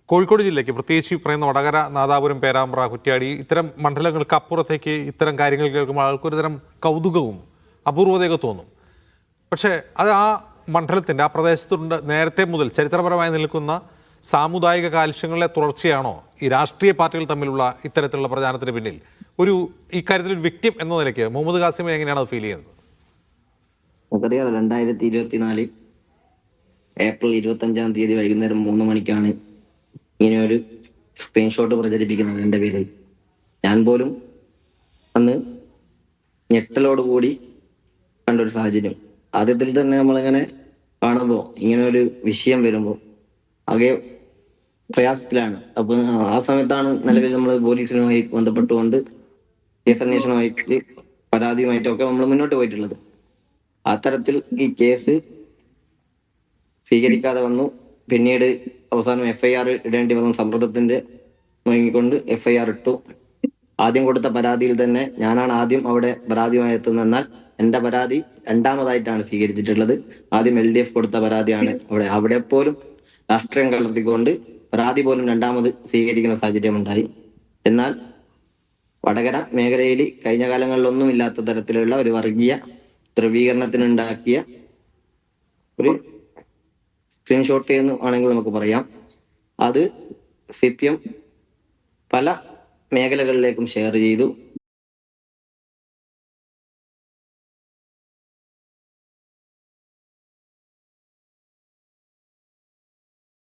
കോഴിക്കോട് ജില്ലയ്ക്ക് പ്രത്യേകിച്ച് ഈ പറയുന്ന വടകര, നാദാപുരം, പേരാമ്പ്ര, കുറ്റ്യാടി ഇത്തരം മണ്ഡലങ്ങൾക്ക് അപ്പുറത്തേക്ക് ഇത്തരം കാര്യങ്ങൾ കേൾക്കുമ്പോൾ ആൾക്കൊരു തരം കൗതുകവും അപൂർവതയൊക്കെ തോന്നും. പക്ഷേ അത് ആ മണ്ഡലത്തിൻ്റെ ആ പ്രദേശത്തുണ്ട് നേരത്തെ മുതൽ ചരിത്രപരമായി നിൽക്കുന്ന സാമുദായിക കാലുഷ്യങ്ങളിലെ തുടർച്ചയാണോ ഈ രാഷ്ട്രീയ പാർട്ടികൾ തമ്മിലുള്ള ഇത്തരത്തിലുള്ള പ്രചാരണത്തിന് പിന്നിൽ? ഇക്കാര്യത്തിൽ ഒരു വിക്ടിം എന്ന നിലയ്ക്ക് മുഹമ്മദ് ഖാസിമെ എങ്ങനെയാണ് അത് ഫീൽ ചെയ്യുന്നത്? നമുക്കറിയാം 2024 ഏപ്രിൽ 25 വൈകുന്നേരം 3 മണിക്കാണ് ഇങ്ങനെയൊരു സ്ക്രീൻഷോട്ട് പ്രചരിപ്പിക്കുന്നത് എൻ്റെ പേരിൽ. ഞാൻ പോലും അന്ന് ഞെട്ടലോടുകൂടി കണ്ടൊരു സാഹചര്യം. ആദ്യത്തിൽ തന്നെ നമ്മളിങ്ങനെ കാണുമ്പോൾ ഇങ്ങനെ ഒരു വിഷയം വരുമ്പോൾ ആകെ പ്രയാസത്തിലാണ്. അപ്പൊ ആ സമയത്താണ് നിലവിൽ നമ്മൾ പോലീസിനുമായി ബന്ധപ്പെട്ടുകൊണ്ട് കേസന്വേഷണമായിട്ട് പരാതിയുമായിട്ടൊക്കെ നമ്മൾ മുന്നോട്ട് പോയിട്ടുള്ളത്. അത്തരത്തിൽ ഈ കേസ് സ്വീകരിക്കാതെ വന്നു. പിന്നീട് അവസാനം FIR ഇടേണ്ടി വന്ന സമ്മർദ്ദത്തിന്റെ വാങ്ങിക്കൊണ്ട് FIR ഇട്ടു. ആദ്യം കൊടുത്ത പരാതിയിൽ തന്നെ ഞാനാണ് ആദ്യം അവിടെ പരാതിയുമായി എത്തുന്നതെന്നാൽ എന്റെ പരാതി രണ്ടാമതായിട്ടാണ് സ്വീകരിച്ചിട്ടുള്ളത്. ആദ്യം LDF കൊടുത്ത പരാതിയാണ് അവിടെ പോലും രാഷ്ട്രീയം കലർത്തിക്കൊണ്ട് പരാതി പോലും രണ്ടാമത് സ്വീകരിക്കുന്ന സാഹചര്യം ഉണ്ടായി. എന്നാൽ വടകര മേഖലയിൽ കഴിഞ്ഞ കാലങ്ങളിലൊന്നും ഇല്ലാത്ത തരത്തിലുള്ള ഒരു വർഗീയ ധ്രുവീകരണത്തിനുണ്ടാക്കിയ ഒരു സ്ക്രീൻഷോട്ട് എന്ന് ആണെങ്കിൽ നമുക്ക് പറയാം. അത് CPM പല മേഖലകളിലേക്കും ഷെയർ ചെയ്തു.